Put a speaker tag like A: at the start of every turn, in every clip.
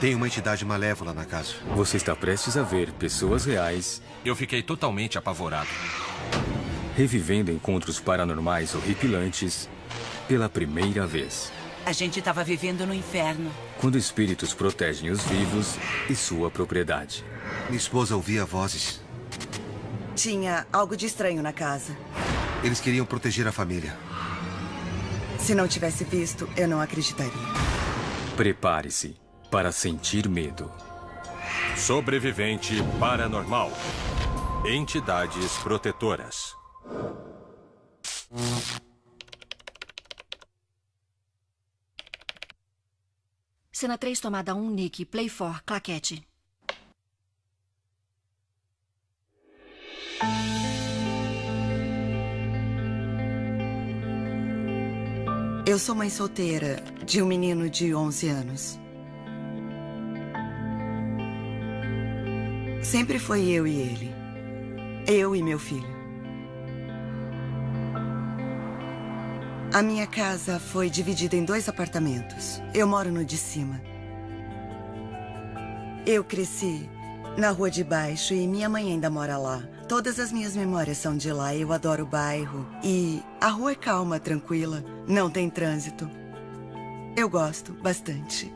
A: Tem uma entidade malévola na casa.
B: Você está prestes a ver pessoas reais
C: Eu fiquei totalmente apavorado.
B: revivendo encontros paranormais horripilantes pela primeira vez.
D: A gente estava vivendo no inferno.
B: Quando espíritos protegem os vivos e sua propriedade.
A: Minha esposa ouvia vozes.
E: Tinha algo de estranho na casa.
A: Eles queriam proteger a família.
E: Se não tivesse visto, eu não acreditaria.
B: Prepare-se para sentir medo.
C: Sobrevivente paranormal. Entidades protetoras.
F: Cena 3, tomada 1, Nick. Play 4, claquete.
E: Eu sou mãe solteira de um menino de 11 anos. Sempre foi eu e ele. Eu e meu filho. A minha casa foi dividida em 2 apartamentos. Eu moro no de cima. Eu cresci na rua de baixo e minha mãe ainda mora lá. Todas as minhas memórias são de lá. Eu adoro o bairro. E a rua é calma, tranquila. Não tem trânsito. Eu gosto bastante.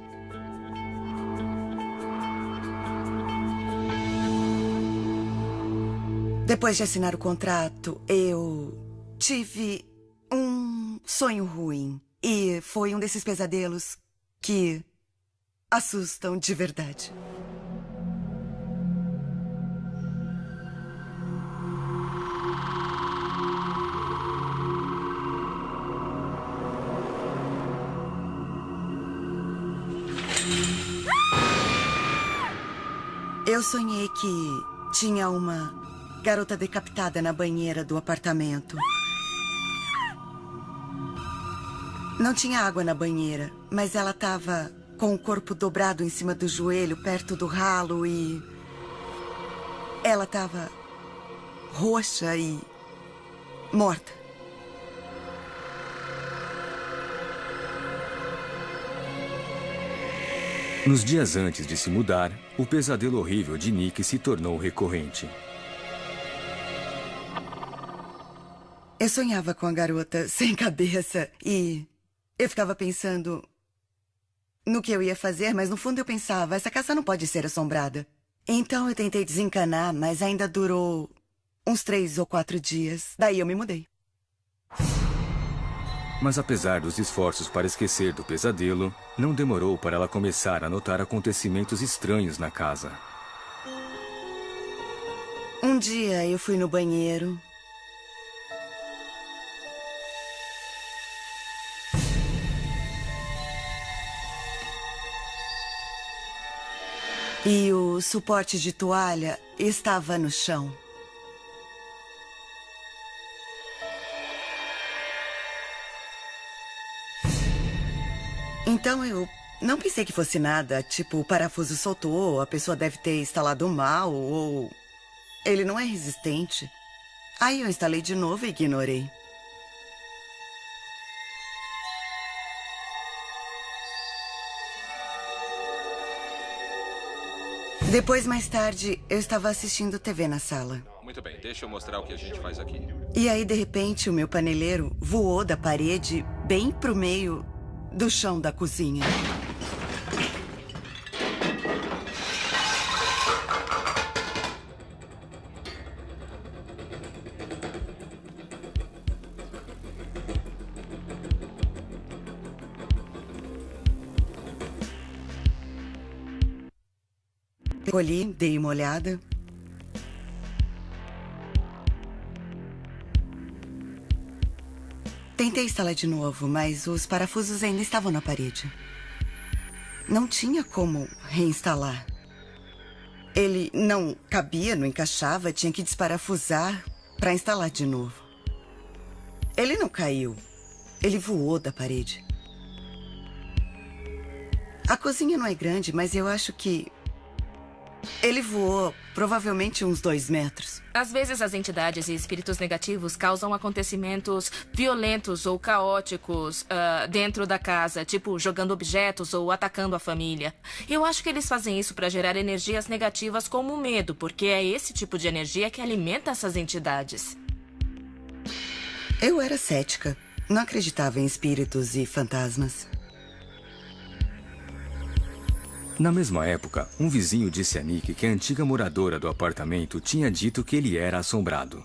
E: Depois de assinar o contrato, eu tive um sonho ruim. E foi um desses pesadelos que assustam de verdade. Eu sonhei que tinha uma garota decapitada na banheira do apartamento. Não tinha água na banheira, mas ela estava com o corpo dobrado em cima do joelho, perto do ralo, e ela estava roxa e morta.
B: Nos dias antes de se mudar, o pesadelo horrível de Nick se tornou recorrente.
E: Eu sonhava com a garota sem cabeça e eu ficava pensando no que eu ia fazer, mas no fundo eu pensava, essa casa não pode ser assombrada. Então eu tentei desencanar, mas ainda durou uns 3 ou 4 dias. Daí eu me mudei.
B: Mas apesar dos esforços para esquecer do pesadelo, não demorou para ela começar a notar acontecimentos estranhos na casa.
E: Um dia eu fui no banheiro. E o suporte de toalha estava no chão. Então eu não pensei que fosse nada, tipo, o parafuso soltou, a pessoa deve ter instalado mal, ou ele não é resistente. Aí eu instalei de novo e ignorei. Depois, mais tarde, eu estava assistindo TV na sala.
C: Muito bem, deixa eu mostrar o que a gente faz aqui.
E: E aí, de repente, o meu paneleiro voou da parede bem pro meio do chão da cozinha. Colhi, dei uma olhada. Tentei instalar de novo, mas os parafusos ainda estavam na parede. Não tinha como reinstalar. Ele não cabia, não encaixava, tinha que desparafusar para instalar de novo. Ele não caiu. Ele voou da parede. A cozinha não é grande, mas eu acho que ele voou provavelmente uns 2 metros.
G: Às vezes as entidades e espíritos negativos causam acontecimentos violentos ou caóticos dentro da casa, tipo jogando objetos ou atacando a família. Eu acho que eles fazem isso para gerar energias negativas como o medo, porque é esse tipo de energia que alimenta essas entidades.
E: Eu era cética. Não acreditava em espíritos e fantasmas.
B: Na mesma época, um vizinho disse a Nick que a antiga moradora do apartamento tinha dito que ele era assombrado.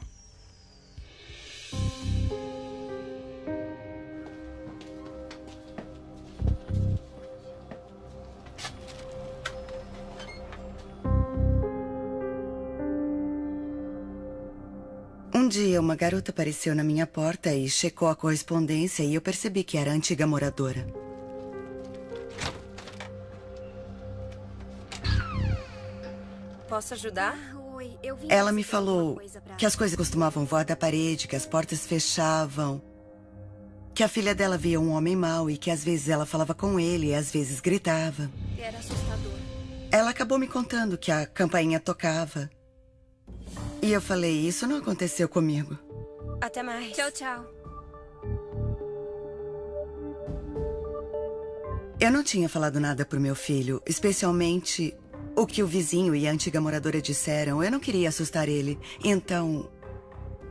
E: Um dia, uma garota apareceu na minha porta e checou a correspondência e eu percebi que era a antiga moradora.
H: Posso ajudar?
I: Oi, eu vim
E: Ela me
I: buscar alguma
E: falou
I: coisa pra-
E: que as coisas costumavam voar da parede, que as portas fechavam, que a filha dela via um homem mau e que às vezes ela falava com ele e às vezes gritava.
I: Era assustador.
E: Ela acabou me contando que a campainha tocava. E eu falei, isso não aconteceu comigo.
I: Até mais. Tchau, tchau.
E: Eu não tinha falado nada pro meu filho, especialmente o que o vizinho e a antiga moradora disseram. Eu não queria assustar ele, então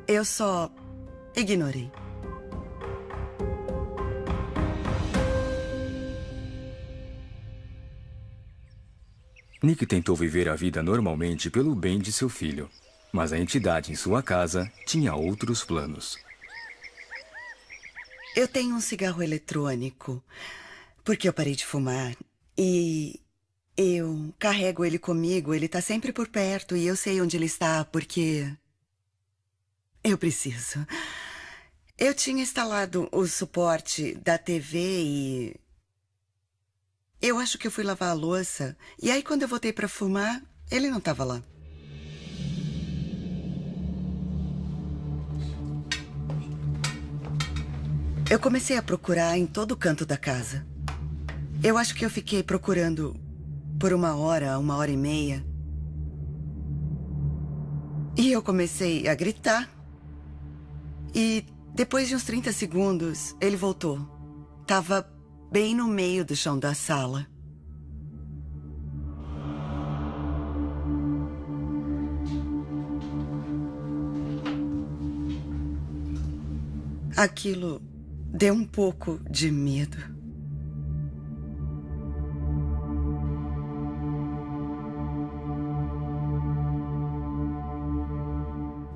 E: eu só ignorei.
B: Nick tentou viver a vida normalmente pelo bem de seu filho, mas a entidade em sua casa tinha outros planos.
E: Eu tenho um cigarro eletrônico, porque eu parei de fumar. E eu carrego ele comigo, ele tá sempre por perto e eu sei onde ele está, porque eu preciso. Eu tinha instalado o suporte da TV e eu acho que eu fui lavar a louça. E aí, quando eu voltei pra fumar, ele não tava lá. Eu comecei a procurar em todo canto da casa. Eu acho que eu fiquei procurando por 1 hora, 1h30. E eu comecei a gritar. E depois de uns 30 segundos, ele voltou. Tava bem no meio do chão da sala. Aquilo deu um pouco de medo.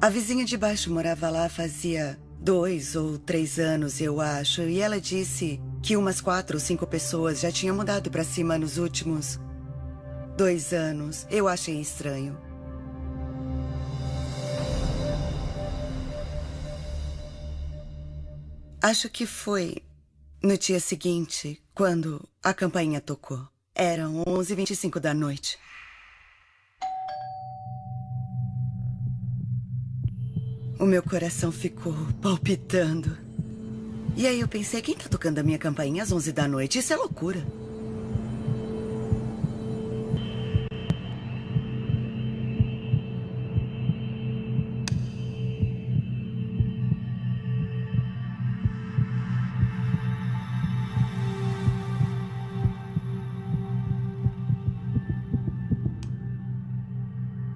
E: A vizinha de baixo morava lá fazia 2 ou 3 anos, eu acho, e ela disse que umas 4 ou 5 pessoas já tinham mudado pra cima nos últimos 2 anos. Eu achei estranho. Acho que foi no dia seguinte, quando a campainha tocou. Eram 11h25 da noite. O meu coração ficou palpitando. E aí eu pensei, quem tá tocando a minha campainha às 11 da noite? Isso é loucura.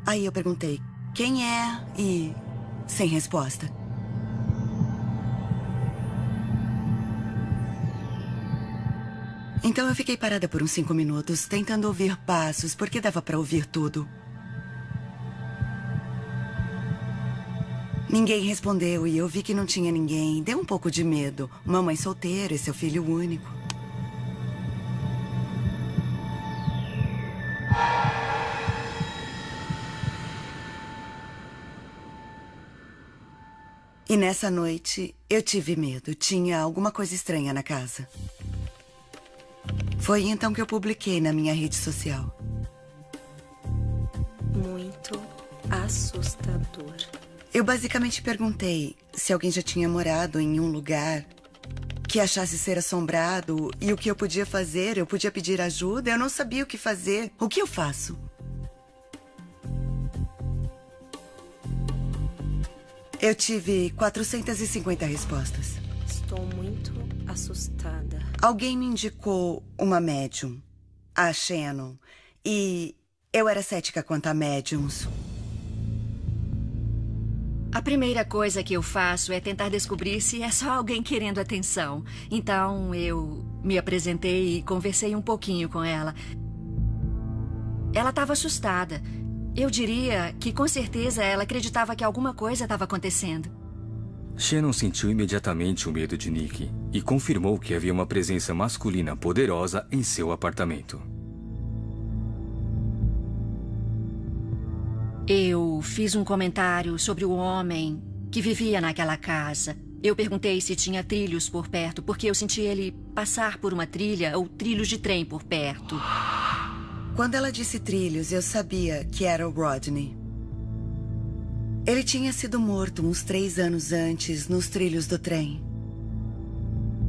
E: Aí eu perguntei, quem é? E sem resposta. Então eu fiquei parada por uns 5 minutos, tentando ouvir passos, porque dava pra ouvir tudo. Ninguém respondeu e eu vi que não tinha ninguém. Deu um pouco de medo. Uma mãe solteira e seu filho único. E nessa noite, eu tive medo. Tinha alguma coisa estranha na casa. Foi então que eu publiquei na minha rede social.
I: Muito assustador.
E: Eu basicamente perguntei se alguém já tinha morado em um lugar que achasse ser assombrado e o que eu podia fazer. Eu podia pedir ajuda, eu não sabia o que fazer. O que eu faço? Eu tive 450 respostas.
I: Estou muito assustada.
E: Alguém me indicou uma médium, a Shannon, e eu era cética quanto a médiums.
F: A primeira coisa que eu faço é tentar descobrir se é só alguém querendo atenção. Então, eu me apresentei e conversei um pouquinho com ela. Ela estava assustada. Eu diria que, com certeza, ela acreditava que alguma coisa estava acontecendo.
B: Shannon sentiu imediatamente o medo de Nick e confirmou que havia uma presença masculina poderosa em seu apartamento.
F: Eu fiz um comentário sobre o homem que vivia naquela casa. Eu perguntei se tinha trilhos por perto, porque eu senti ele passar por uma trilha ou trilhos de trem por perto.
E: Quando ela disse trilhos, eu sabia que era o Rodney. Ele tinha sido morto uns 3 anos antes, nos trilhos do trem.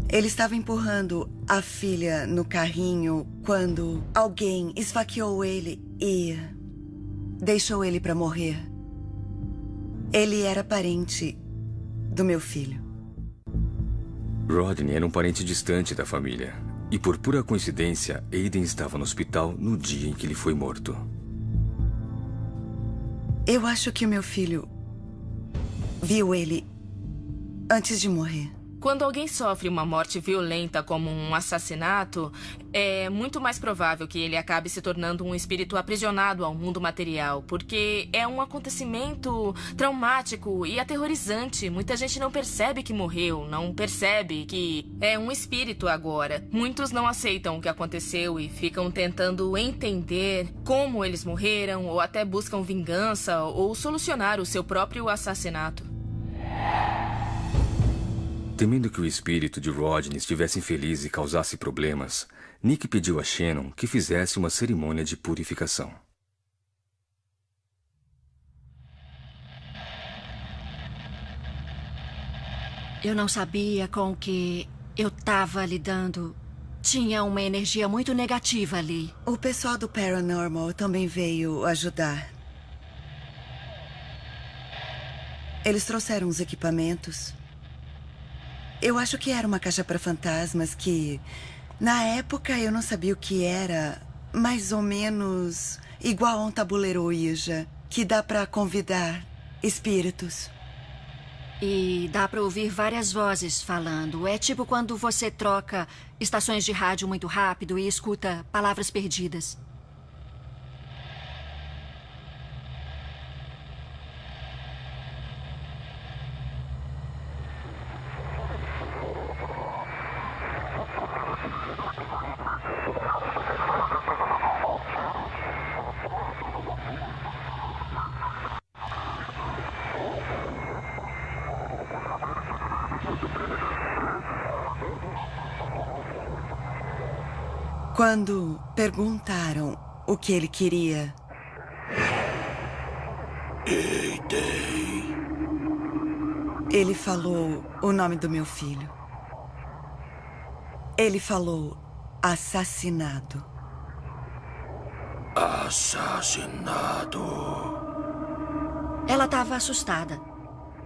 E: Ele estava empurrando a filha no carrinho quando alguém esfaqueou ele e deixou ele para morrer. Ele era parente do meu filho.
B: Rodney era um parente distante da família. E por pura coincidência, Aiden estava no hospital no dia em que ele foi morto.
E: Eu acho que o meu filho viu ele antes de morrer.
G: Quando alguém sofre uma morte violenta como um assassinato, é muito mais provável que ele acabe se tornando um espírito aprisionado ao mundo material, porque é um acontecimento traumático e aterrorizante. Muita gente não percebe que morreu, não percebe que é um espírito agora. Muitos não aceitam o que aconteceu e ficam tentando entender como eles morreram, ou até buscam vingança ou solucionar o seu próprio assassinato.
B: Temendo que o espírito de Rodney estivesse infeliz e causasse problemas, Nick pediu a Shannon que fizesse uma cerimônia de purificação.
F: Eu não sabia com o que eu estava lidando. Tinha uma energia muito negativa ali.
E: O pessoal do Paranormal também veio ajudar. Eles trouxeram os equipamentos. Eu acho que era uma caixa para fantasmas que, na época, eu não sabia o que era. Mais ou menos igual a um tabuleiro Ouija, que dá para convidar espíritos.
F: E dá para ouvir várias vozes falando. É tipo quando você troca estações de rádio muito rápido e escuta palavras perdidas.
E: Quando perguntaram o que ele queria, ele falou o nome do meu filho. Ele falou assassinado.
H: Assassinado.
F: Ela estava assustada.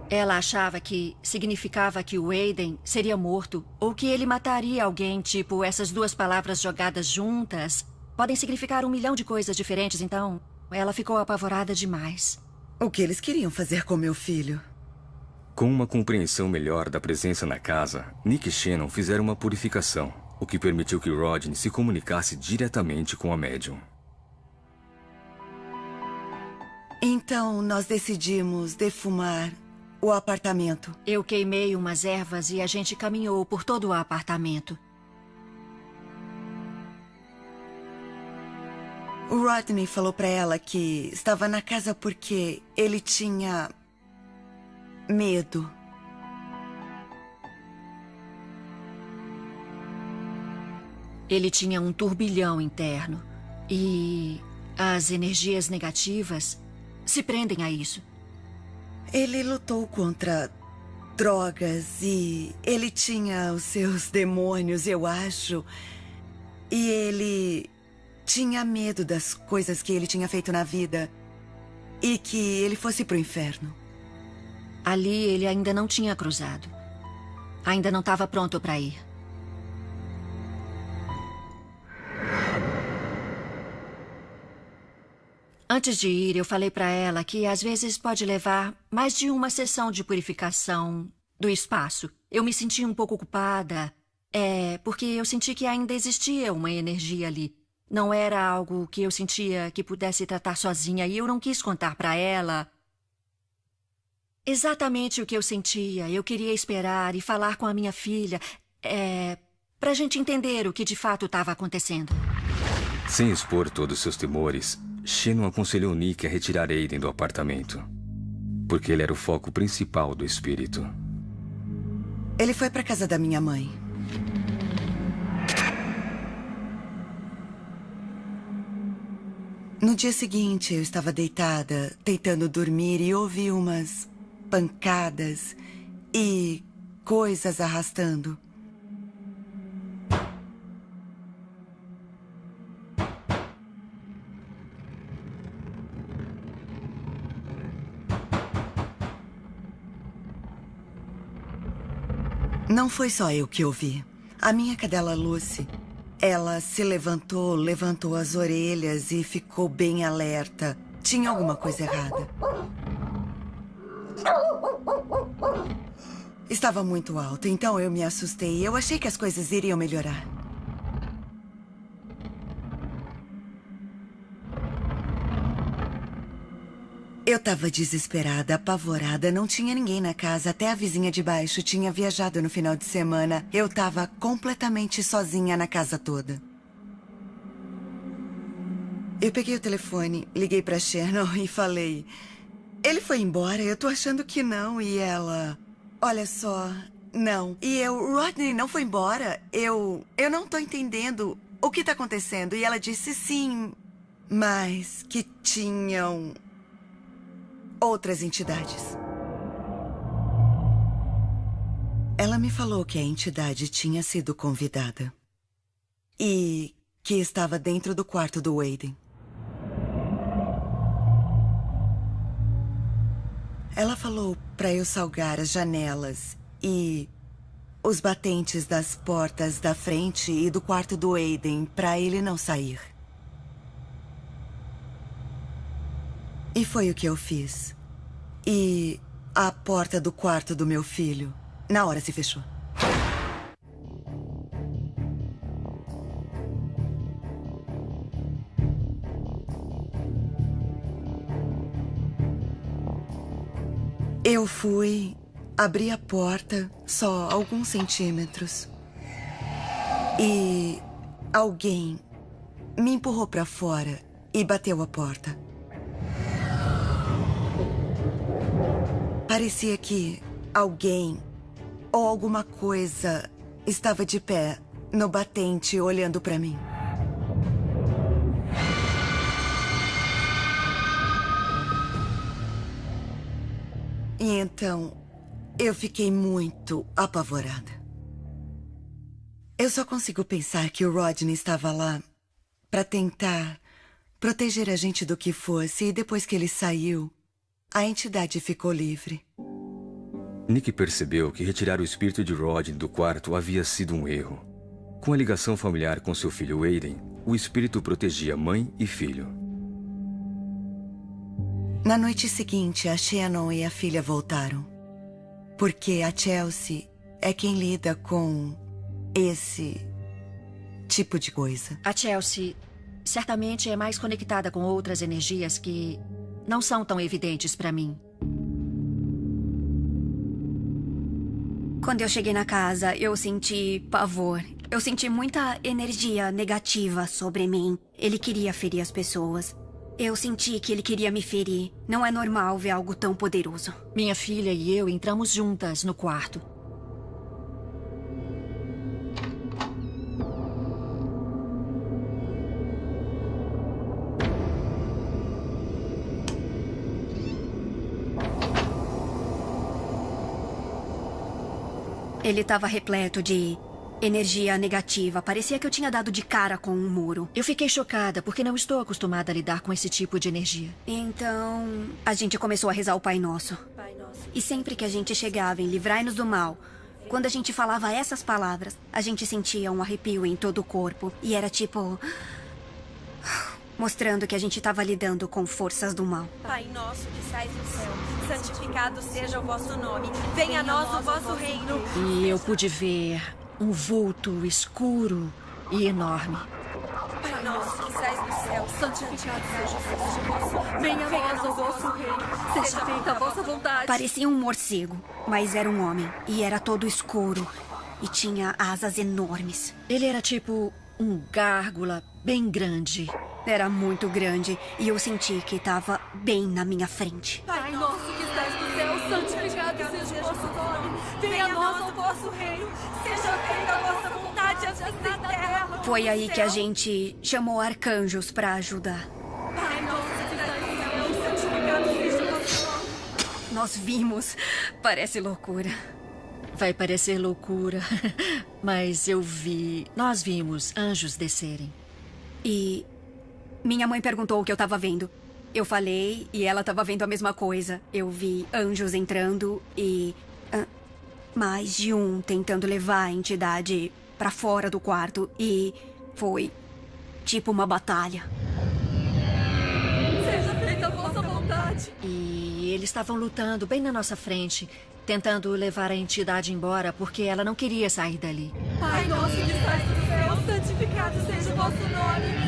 F: Ela achava que significava que o Aiden seria morto ou que ele mataria alguém, tipo, essas duas palavras jogadas juntas podem significar 1 milhão de coisas diferentes, então ela ficou apavorada demais.
E: O que eles queriam fazer com meu filho?
B: Com uma compreensão melhor da presença na casa, Nick e Shannon fizeram uma purificação, o que permitiu que Rodney se comunicasse diretamente com a médium.
E: Então nós decidimos defumar o apartamento.
F: Eu queimei umas ervas e a gente caminhou por todo o apartamento.
E: O Rodney falou pra ela que estava na casa porque ele tinha medo.
F: Ele tinha um turbilhão interno e as energias negativas se prendem a isso.
E: Ele lutou contra drogas e ele tinha os seus demônios, eu acho. E ele tinha medo das coisas que ele tinha feito na vida e que ele fosse pro inferno.
F: Ali ele ainda não tinha cruzado. Ainda não estava pronto para ir. Antes de ir, eu falei para ela que às vezes pode levar mais de uma sessão de purificação do espaço. Eu me senti um pouco culpada, porque eu senti que ainda existia uma energia ali. Não era algo que eu sentia que pudesse tratar sozinha e eu não quis contar para ela exatamente o que eu sentia. Eu queria esperar e falar com a minha filha, para a gente entender o que de fato estava acontecendo.
B: Sem expor todos seus temores, Shannon aconselhou Nick a retirar Aiden do apartamento, porque ele era o foco principal do espírito.
E: Ele foi para casa da minha mãe. No dia seguinte, eu estava deitada, tentando dormir e ouvi umas pancadas e coisas arrastando. Não foi só eu que ouvi. A minha cadela Lucy, ela se levantou as orelhas e ficou bem alerta. Tinha alguma coisa errada. Estava muito alto, então eu me assustei. Eu achei que as coisas iriam melhorar. Eu estava desesperada, apavorada. Não tinha ninguém na casa. Até a vizinha de baixo tinha viajado no final de semana. Eu estava completamente sozinha na casa toda. Eu peguei o telefone, liguei para Shannon e falei... Ele foi embora? Eu tô achando que não. E ela... Olha só, não. E eu... Rodney não foi embora? Eu não tô entendendo o que tá acontecendo. E ela disse sim, mas que tinham... outras entidades. Ela me falou que a entidade tinha sido convidada e que estava dentro do quarto do Aiden. Ela falou para eu salgar as janelas e os batentes das portas da frente e do quarto do Aiden para ele não sair. E foi o que eu fiz. E a porta do quarto do meu filho, na hora se fechou. Eu fui abrir a porta só alguns centímetros. E alguém me empurrou para fora e bateu a porta. Parecia que alguém ou alguma coisa estava de pé no batente olhando para mim. E então, eu fiquei muito apavorada. Eu só consigo pensar que o Rodney estava lá para tentar proteger a gente do que fosse, e depois que ele saiu, a entidade ficou livre.
B: Nick percebeu que retirar o espírito de Rodney do quarto havia sido um erro. Com a ligação familiar com seu filho Aiden, o espírito protegia mãe e filho.
E: Na noite seguinte, a Shannon e a filha voltaram. Porque a Chelsea é quem lida com esse tipo de coisa.
F: A Chelsea certamente é mais conectada com outras energias que não são tão evidentes para mim.
J: Quando eu cheguei na casa, eu senti pavor. Eu senti muita energia negativa sobre mim. Ele queria ferir as pessoas. Eu senti que ele queria me ferir. Não é normal ver algo tão poderoso.
F: Minha filha e eu entramos juntas no quarto.
J: Ele estava repleto de energia negativa. Parecia que eu tinha dado de cara com um muro.
F: Eu fiquei chocada, porque não estou acostumada a lidar com esse tipo de energia.
J: Então, a gente começou a rezar o Pai Nosso. E sempre que a gente chegava em livrai-nos do mal, quando a gente falava essas palavras, a gente sentia um arrepio em todo o corpo. E era tipo... mostrando que a gente estava lidando com forças do mal.
I: Pai nosso que sais do céu, santificado seja o vosso nome. Venha a nós o vosso reino.
F: E eu pude ver um vulto escuro e enorme.
I: Pai nosso que sais do céu, santificado seja o vosso nome. Venha a nós o vosso reino. Seja feita a vossa vontade.
J: Parecia um morcego, mas era um homem. E era todo escuro. E tinha asas enormes.
F: Ele era tipo um gárgula bem grande.
J: Era muito grande e eu senti que estava bem na minha frente.
I: Pai nosso que estás no céu, santificado seja o vosso nome. Venha a nós o vosso reino. Seja feita a vossa vontade, assim na terra.
J: Foi aí que a gente chamou arcanjos para ajudar.
I: Pai nosso que estás no céu, santificado seja o vosso nome.
J: Nós vimos. Parece loucura.
F: Vai parecer loucura, mas nós vimos anjos descerem.
J: E minha mãe perguntou o que eu estava vendo. Eu falei e ela estava vendo a mesma coisa. Eu vi anjos entrando e mais de um tentando levar a entidade para fora do quarto. E foi tipo uma batalha.
I: Seja feita a vossa vontade.
F: E eles estavam lutando bem na nossa frente, tentando levar a entidade embora porque ela não queria sair dali.
I: Pai nosso que estás no céu, santificado seja o vosso nome.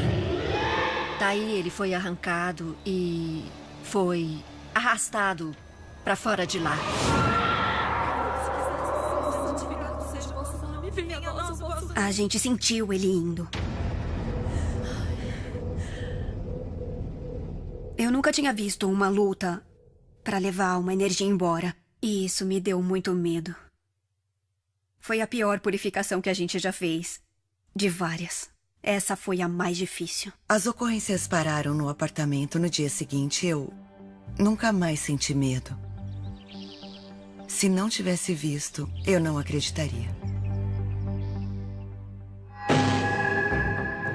F: Daí ele foi arrancado e foi arrastado para fora de lá.
I: Santificado seja o vosso nome. Venha a nós o vosso reino.
J: A gente sentiu ele indo. Eu nunca tinha visto uma luta para levar uma energia embora. E isso me deu muito medo. Foi a pior purificação que a gente já fez. De várias. Essa foi a mais difícil.
E: As ocorrências pararam no apartamento no dia seguinte. Eu nunca mais senti medo. Se não tivesse visto, eu não acreditaria.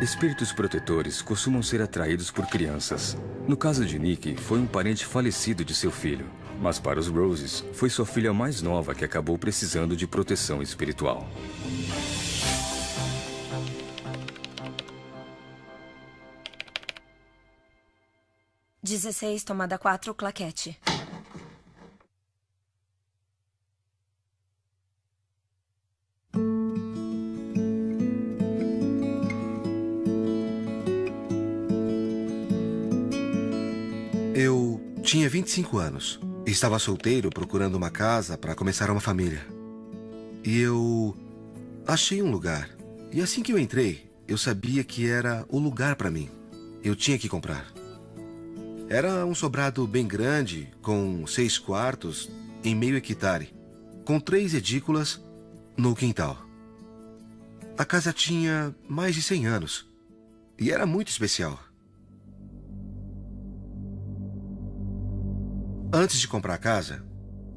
B: Espíritos protetores costumam ser atraídos por crianças. No caso de Nick, foi um parente falecido de seu filho. Mas para os Roses, foi sua filha mais nova que acabou precisando de proteção espiritual.
I: (16, tomada 4, claquete).
A: Eu tinha 25 anos. Estava solteiro, procurando uma casa para começar uma família. E eu achei um lugar. E assim que eu entrei, eu sabia que era o lugar para mim. Eu tinha que comprar. Era um sobrado bem grande, com 6 quartos, em meio hectare, com 3 edículas no quintal. A casa tinha mais de 100 anos. E era muito especial. Antes de comprar a casa,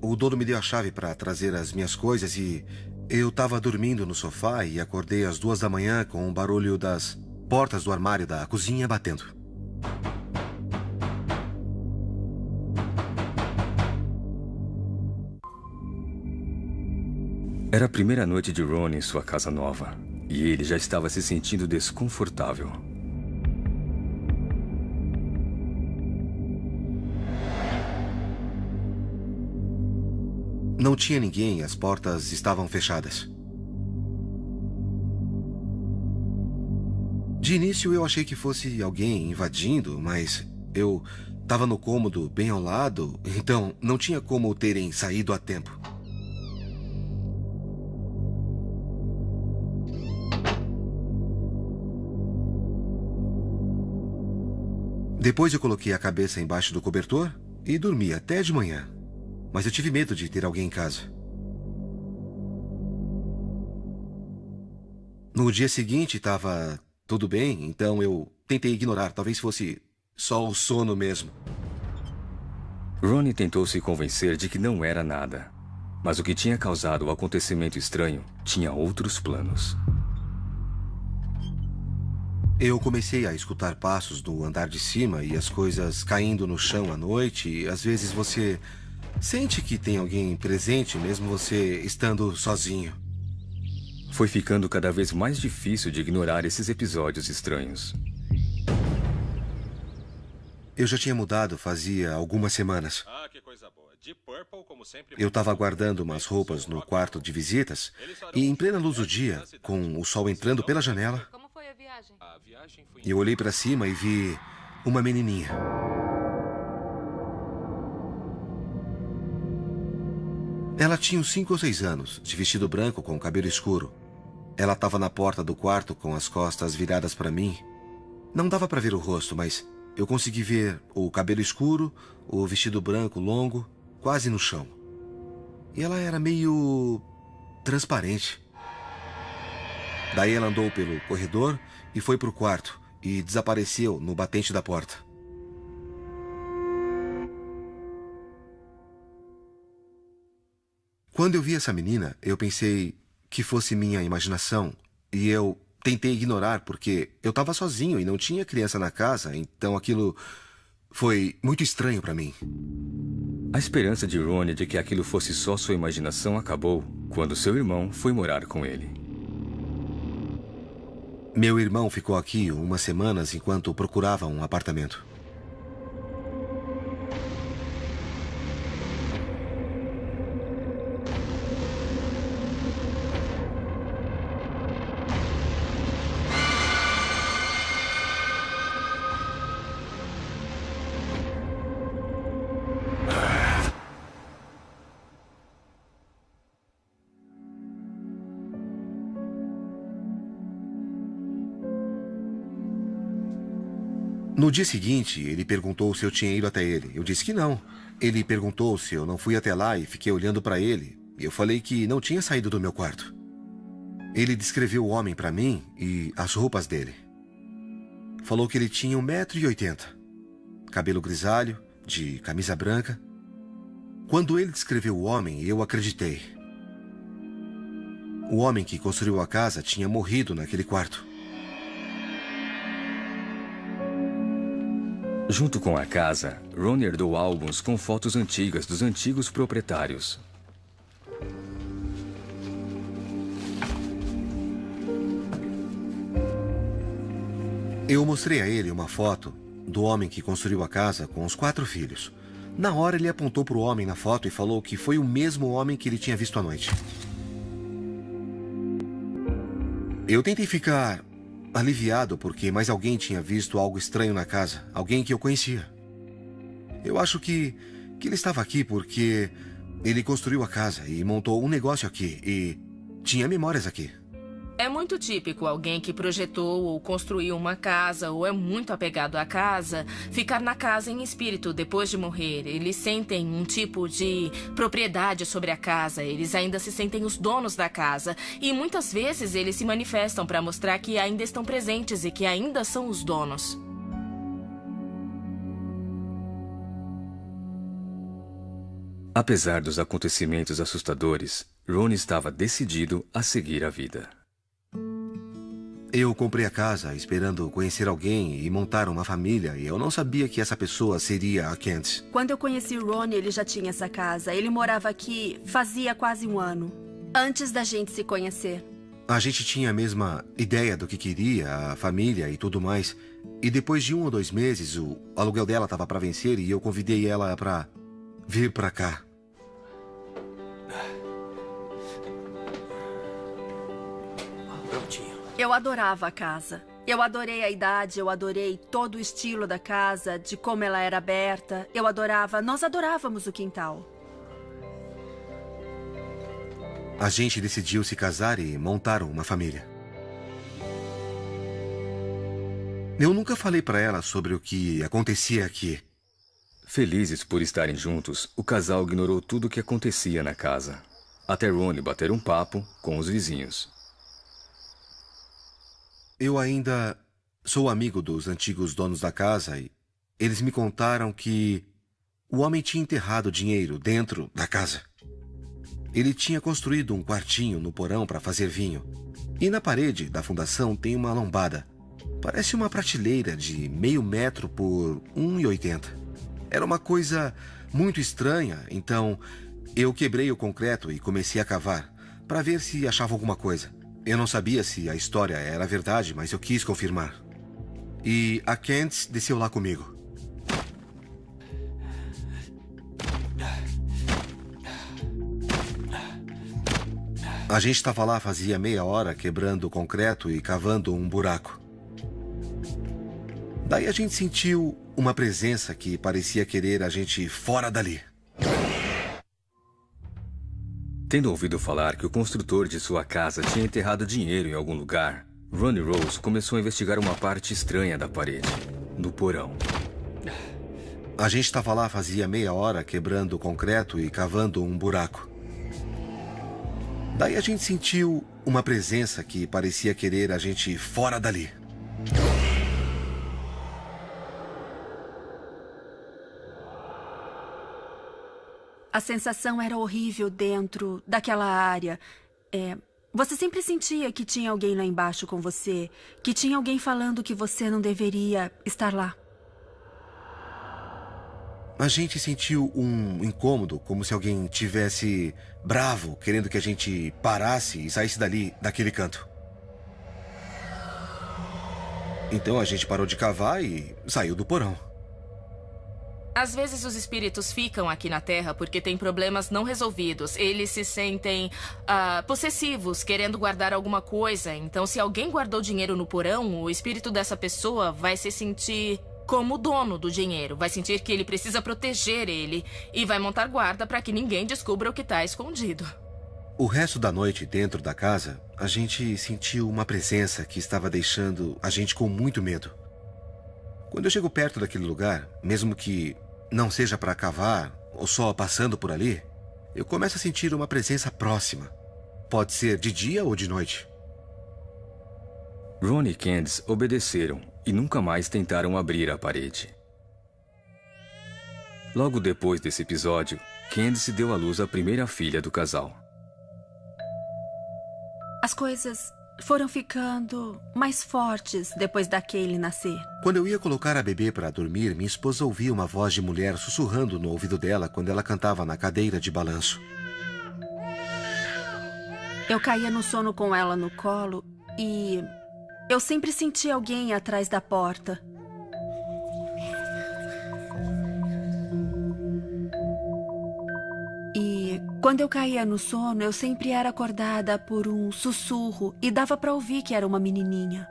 A: o dono me deu a chave para trazer as minhas coisas e eu estava dormindo no sofá e acordei às 2 da manhã com o barulho das portas do armário da cozinha batendo.
B: Era a primeira noite de Ron em sua casa nova, e ele já estava se sentindo desconfortável.
A: Não tinha ninguém, as portas estavam fechadas. De início eu achei que fosse alguém invadindo, mas eu estava no cômodo bem ao lado, então não tinha como terem saído a tempo. Depois eu coloquei a cabeça embaixo do cobertor e dormi até de manhã. Mas eu tive medo de ter alguém em casa. No dia seguinte estava tudo bem, então eu tentei ignorar. Talvez fosse só o sono mesmo.
B: Ronnie tentou se convencer de que não era nada. Mas o que tinha causado o acontecimento estranho tinha outros planos.
A: Eu comecei a escutar passos no andar de cima e as coisas caindo no chão à noite. E às vezes você sente que tem alguém presente, mesmo você estando sozinho.
B: Foi ficando cada vez mais difícil de ignorar esses episódios estranhos.
A: Eu já tinha mudado fazia algumas semanas.
C: Ah, que coisa boa. Deep Purple, como sempre,
A: Eu estava guardando umas roupas no quarto de visitas e, em plena luz do dia, com o sol entrando pela janela,
G: Como foi a viagem?
C: A viagem foi
A: eu olhei para cima e vi uma menininha. Ela tinha uns 5 ou 6 anos, de vestido branco com cabelo escuro. Ela estava na porta do quarto com as costas viradas para mim. Não dava para ver o rosto, mas eu consegui ver o cabelo escuro, o vestido branco longo, quase no chão. E ela era meio transparente. Daí ela andou pelo corredor e foi para o quarto e desapareceu no batente da porta. Quando eu vi essa menina, eu pensei que fosse minha imaginação e eu tentei ignorar porque eu estava sozinho e não tinha criança na casa, então aquilo foi muito estranho para mim.
B: A esperança de Ronnie de que aquilo fosse só sua imaginação acabou quando seu irmão foi morar com ele.
A: Meu irmão ficou aqui umas semanas enquanto procurava um apartamento. No dia seguinte, ele perguntou se eu tinha ido até ele. Eu disse que não. Ele perguntou se eu não fui até lá e fiquei olhando para ele. Eu falei que não tinha saído do meu quarto. Ele descreveu o homem para mim e as roupas dele. Falou que ele tinha 1,80 m, cabelo grisalho, de camisa branca. Quando ele descreveu o homem, eu acreditei. O homem que construiu a casa tinha morrido naquele quarto.
B: Junto com a casa, Ronnie herdou álbuns com fotos antigas dos antigos proprietários.
A: Eu mostrei a ele uma foto do homem que construiu a casa com os 4 filhos. Na hora, ele apontou para o homem na foto e falou que foi o mesmo homem que ele tinha visto à noite. Eu tentei ficar aliviado porque mais alguém tinha visto algo estranho na casa. Alguém que eu conhecia. Eu acho que ele estava aqui porque ele construiu a casa e montou um negócio aqui e tinha memórias aqui.
G: É muito típico alguém que projetou ou construiu uma casa ou é muito apegado à casa ficar na casa em espírito depois de morrer. Eles sentem um tipo de propriedade sobre a casa. Eles ainda se sentem os donos da casa. E muitas vezes eles se manifestam para mostrar que ainda estão presentes e que ainda são os donos.
B: Apesar dos acontecimentos assustadores, Ronnie estava decidido a seguir a vida.
A: Eu comprei a casa esperando conhecer alguém e montar uma família, e eu não sabia que essa pessoa seria a Kent.
I: Quando eu conheci o Ronnie, ele já tinha essa casa. Ele morava aqui fazia quase 1 ano, antes da gente se conhecer.
A: A gente tinha a mesma ideia do que queria, a família e tudo mais. E depois de 1 ou 2 meses, o aluguel dela estava para vencer e eu convidei ela para vir para cá.
H: Prontinho.
I: Eu adorava a casa. Eu adorei a idade, eu adorei todo o estilo da casa, de como ela era aberta. Nós adorávamos o quintal.
A: A gente decidiu se casar e montar uma família. Eu nunca falei para ela sobre o que acontecia aqui.
B: Felizes por estarem juntos, o casal ignorou tudo o que acontecia na casa. Até Ronnie bater um papo com os vizinhos.
A: Eu ainda sou amigo dos antigos donos da casa e eles me contaram que o homem tinha enterrado dinheiro dentro da casa. Ele tinha construído um quartinho no porão para fazer vinho. E na parede da fundação tem uma lombada. Parece uma prateleira de meio metro por 1,80. Era uma coisa muito estranha, então eu quebrei o concreto e comecei a cavar para ver se achava alguma coisa. Eu não sabia se a história era verdade, mas eu quis confirmar. E a Candice desceu lá comigo. A gente estava lá fazia meia hora quebrando o concreto e cavando um buraco. Daí a gente sentiu uma presença que parecia querer a gente fora dali.
B: Tendo ouvido falar que o construtor de sua casa tinha enterrado dinheiro em algum lugar, Ron e Rose começou a investigar uma parte estranha da parede, no porão.
A: A gente estava lá fazia meia hora quebrando o concreto e cavando um buraco. Daí a gente sentiu uma presença que parecia querer a gente fora dali.
J: A sensação era horrível dentro daquela área. Você sempre sentia que tinha alguém lá embaixo com você, que tinha alguém falando que você não deveria estar lá.
A: A gente sentiu um incômodo, como se alguém tivesse bravo, querendo que a gente parasse e saísse dali, daquele canto. Então a gente parou de cavar e saiu do porão.
G: Às vezes os espíritos ficam aqui na Terra porque têm problemas não resolvidos. Eles se sentem possessivos, querendo guardar alguma coisa. Então, se alguém guardou dinheiro no porão, o espírito dessa pessoa vai se sentir como dono do dinheiro. Vai sentir que ele precisa proteger ele e vai montar guarda para que ninguém descubra o que está escondido.
A: O resto da noite, dentro da casa, a gente sentiu uma presença que estava deixando a gente com muito medo. Quando eu chego perto daquele lugar, mesmo que não seja para cavar ou só passando por ali, eu começo a sentir uma presença próxima. Pode ser de dia ou de noite.
B: Ron e Candice obedeceram e nunca mais tentaram abrir a parede. Logo depois desse episódio, Candice deu à luz a primeira filha do casal.
J: As coisas foram ficando mais fortes depois daquele nascer.
A: Quando eu ia colocar a bebê para dormir, minha esposa ouvia uma voz de mulher sussurrando no ouvido dela quando ela cantava na cadeira de balanço.
J: Eu caía no sono com ela no colo e eu sempre sentia alguém atrás da porta. E quando eu caía no sono, eu sempre era acordada por um sussurro e dava para ouvir que era uma menininha.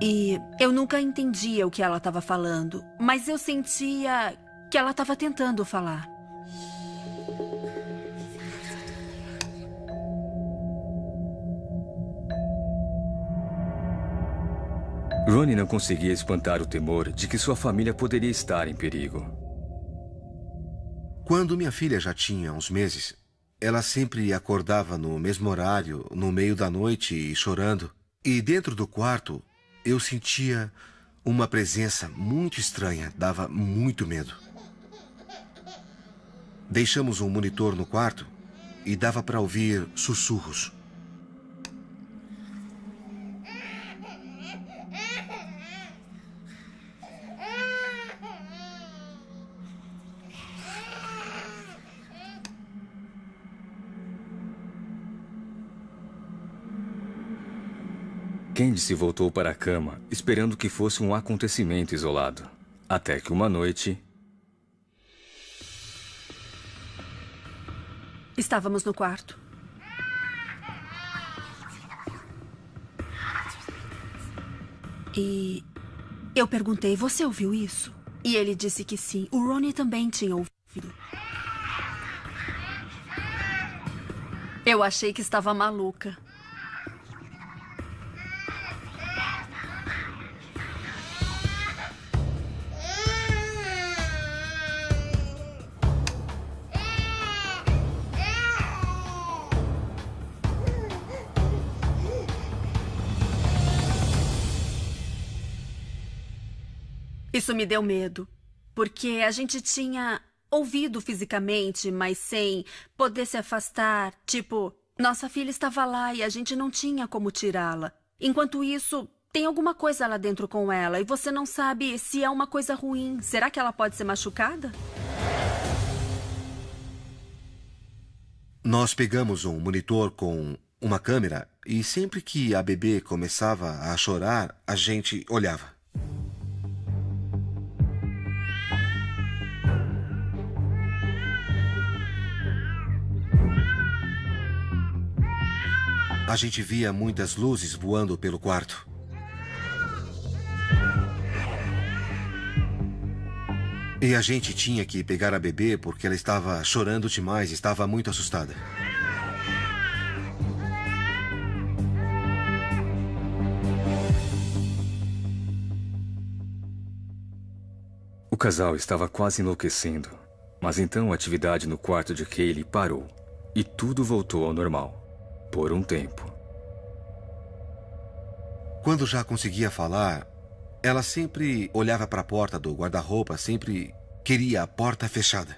J: E eu nunca entendia o que ela estava falando, mas eu sentia que ela estava tentando falar.
B: Ronnie não conseguia espantar o temor de que sua família poderia estar em perigo.
A: Quando minha filha já tinha uns meses, ela sempre acordava no mesmo horário, no meio da noite e chorando. E dentro do quarto, eu sentia uma presença muito estranha, dava muito medo. Deixamos um monitor no quarto e dava para ouvir sussurros.
B: Candice voltou para a cama, esperando que fosse um acontecimento isolado. Até que uma noite...
J: Estávamos no quarto. E eu perguntei, você ouviu isso? E ele disse que sim. O Ronnie também tinha ouvido. Eu achei que estava maluca. Isso me deu medo, porque a gente tinha
K: ouvido fisicamente, mas sem poder se afastar. Tipo, nossa filha estava lá e a gente não tinha como tirá-la. Enquanto isso, tem alguma coisa lá dentro com ela e você não sabe se é uma coisa ruim. Será que ela pode ser machucada?
A: Nós pegamos um monitor com uma câmera e sempre que a bebê começava a chorar, a gente olhava. A gente via muitas luzes voando pelo quarto. E a gente tinha que pegar a bebê porque ela estava chorando demais, estava muito assustada.
B: O casal estava quase enlouquecendo, mas então a atividade no quarto de Kaylee parou e tudo voltou ao normal, por um tempo.
A: Quando já conseguia falar, ela sempre olhava para a porta do guarda-roupa, sempre queria a porta fechada.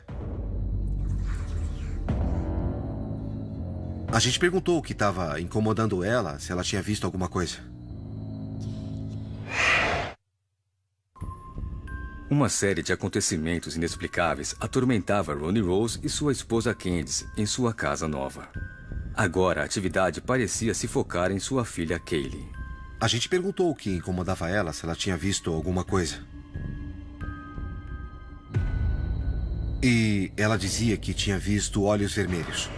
A: A gente perguntou o que estava incomodando ela, se ela tinha visto alguma coisa.
B: Uma série de acontecimentos inexplicáveis atormentava Ronnie Rose e sua esposa Candice em sua casa nova. Agora a atividade parecia se focar em sua filha Kaylee.
A: A gente perguntou o que incomodava ela, se ela tinha visto alguma coisa. E ela dizia que tinha visto olhos vermelhos.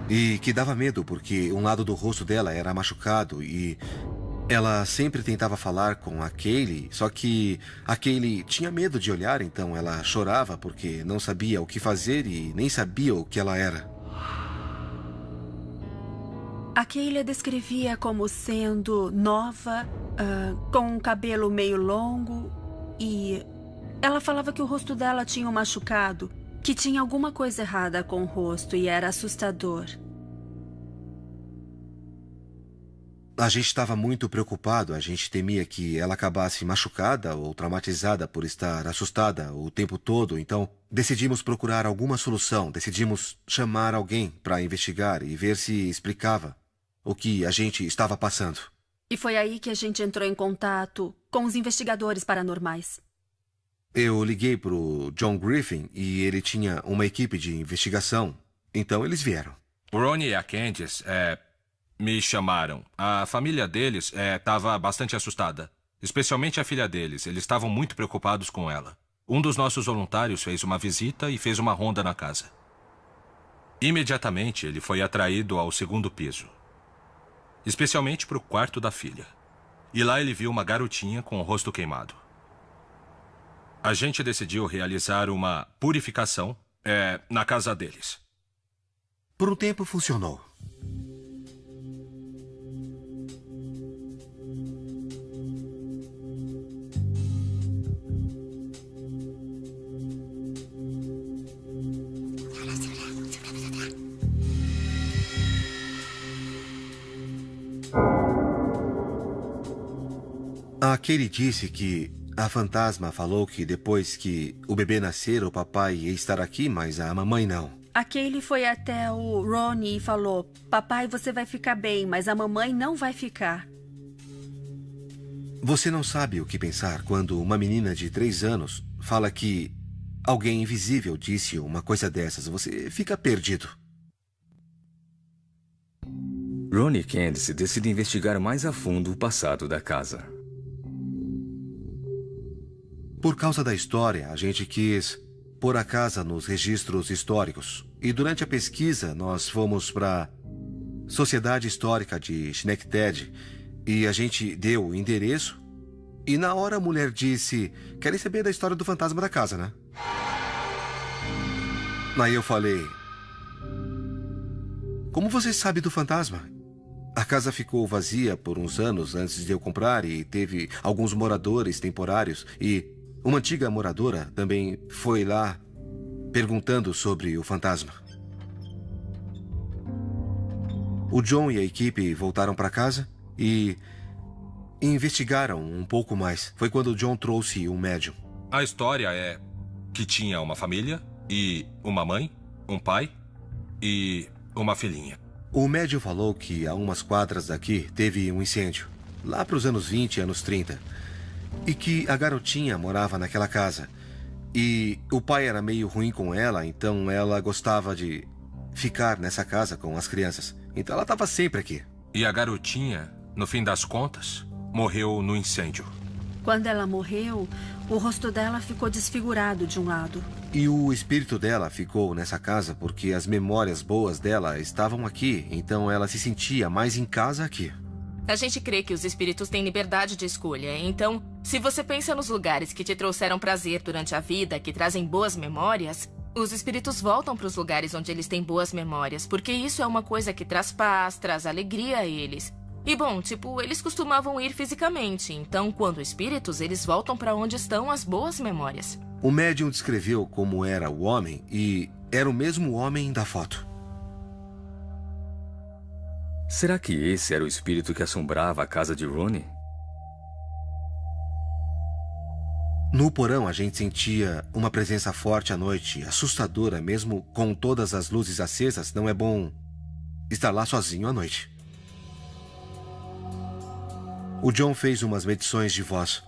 A: E que dava medo porque um lado do rosto dela era machucado e ela sempre tentava falar com a Kaylee, só que a Kaylee tinha medo de olhar, então ela chorava porque não sabia o que fazer e nem sabia o que ela era.
K: A Kaylee a descrevia como sendo nova, com um cabelo meio longo e ela falava que o rosto dela tinha um machucado, que tinha alguma coisa errada com o rosto e era assustador.
A: A gente estava muito preocupado, a gente temia que ela acabasse machucada ou traumatizada por estar assustada o tempo todo, então decidimos procurar alguma solução, decidimos chamar alguém para investigar e ver se explicava o que a gente estava passando.
K: E foi aí que a gente entrou em contato com os investigadores paranormais.
A: Eu liguei pro John Griffin e ele tinha uma equipe de investigação, então eles vieram.
C: O Ronnie e a Candice, me chamaram. A família deles estava bastante assustada. Especialmente a filha deles. Eles estavam muito preocupados com ela. Um dos nossos voluntários fez uma visita e fez uma ronda na casa. Imediatamente, ele foi atraído ao segundo piso. Especialmente para o quarto da filha. E lá ele viu uma garotinha com o rosto queimado. A gente decidiu realizar uma purificação na casa deles.
A: Por um tempo funcionou. A Kaylee disse que a fantasma falou que depois que o bebê nascer, o papai ia estar aqui, mas a mamãe não.
K: A Kaylee foi até o Ronnie e falou: papai, você vai ficar bem, mas a mamãe não vai ficar.
A: Você não sabe o que pensar quando uma menina de 3 anos fala que alguém invisível disse uma coisa dessas. Você fica perdido.
B: Ronnie e Candice decidem investigar mais a fundo o passado da casa.
A: Por causa da história, a gente quis pôr a casa nos registros históricos. E durante a pesquisa, nós fomos para a Sociedade Histórica de Schenectady e a gente deu o endereço. E na hora a mulher disse: querem saber da história do fantasma da casa, né? Aí eu falei: como você sabe do fantasma? A casa ficou vazia por uns anos antes de eu comprar e teve alguns moradores temporários e uma antiga moradora também foi lá perguntando sobre o fantasma. O John e a equipe voltaram para casa e investigaram um pouco mais. Foi quando o John trouxe um médium.
C: A história que tinha uma família e uma mãe, um pai e uma filhinha.
A: O médium falou que a umas quadras daqui teve um incêndio, lá para os anos 20, anos 30, e que a garotinha morava naquela casa. E o pai era meio ruim com ela, então ela gostava de ficar nessa casa com as crianças. Então ela estava sempre aqui.
C: E a garotinha, no fim das contas, morreu no incêndio.
K: Quando ela morreu, o rosto dela ficou desfigurado de um lado.
A: E o espírito dela ficou nessa casa porque as memórias boas dela estavam aqui, então ela se sentia mais em casa aqui.
G: A gente crê que os espíritos têm liberdade de escolha. Então, se você pensa nos lugares que te trouxeram prazer durante a vida, que trazem boas memórias, os espíritos voltam para os lugares onde eles têm boas memórias, porque isso é uma coisa que traz paz, traz alegria a eles. E bom, eles costumavam ir fisicamente, então quando espíritos, eles voltam para onde estão as boas memórias.
A: O médium descreveu como era o homem e era o mesmo homem da foto.
B: Será que esse era o espírito que assombrava a casa de Ronnie?
A: No porão a gente sentia uma presença forte à noite, assustadora, mesmo com todas as luzes acesas. Não é bom estar lá sozinho à noite. O John fez umas medições de voz.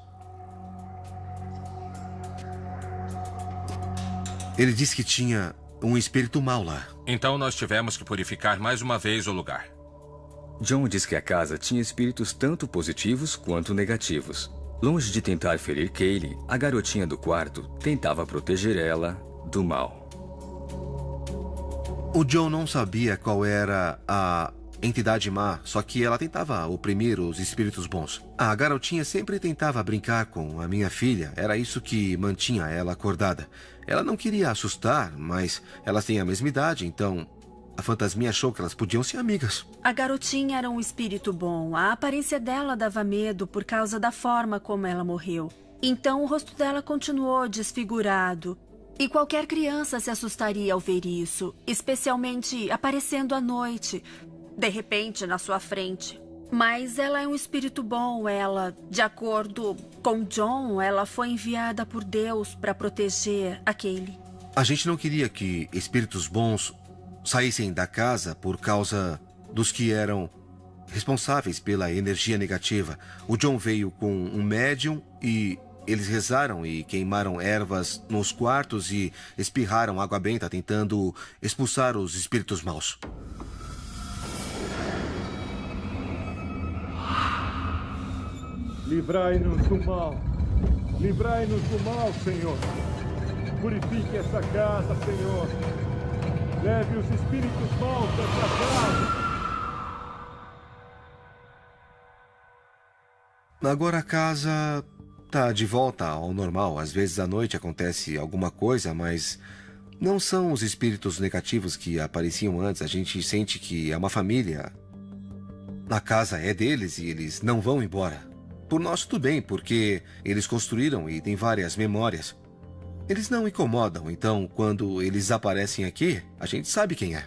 A: Ele disse que tinha um espírito mau lá.
C: Então nós tivemos que purificar mais uma vez o lugar.
B: John diz que a casa tinha espíritos tanto positivos quanto negativos. Longe de tentar ferir Kaylee, a garotinha do quarto tentava proteger ela do mal.
A: O John não sabia qual era a entidade má, só que ela tentava oprimir os espíritos bons. A garotinha sempre tentava brincar com a minha filha, era isso que mantinha ela acordada. Ela não queria assustar, mas elas têm a mesma idade, então a fantasminha achou que elas podiam ser amigas.
K: A garotinha era um espírito bom. A aparência dela dava medo por causa da forma como ela morreu. Então o rosto dela continuou desfigurado. E qualquer criança se assustaria ao ver isso, especialmente aparecendo à noite, de repente na sua frente. Mas ela é um espírito bom. Ela, de acordo com John, ela foi enviada por Deus para proteger a Kaylee.
A: A gente não queria que espíritos bons saíssem da casa por causa dos que eram responsáveis pela energia negativa. O John veio com um médium e eles rezaram e queimaram ervas nos quartos e espirraram água benta tentando expulsar os espíritos maus.
L: Livrai-nos do mal. Livrai-nos do mal, Senhor. Purifique essa casa, Senhor. Leve os espíritos maus dessa casa.
A: Agora a casa tá de volta ao normal. Às vezes à noite acontece alguma coisa, mas não são os espíritos negativos que apareciam antes. A gente sente que é uma família. A casa é deles e eles não vão embora. Por nós tudo bem, porque eles construíram e têm várias memórias. Eles não incomodam, então quando eles aparecem aqui, a gente sabe quem é.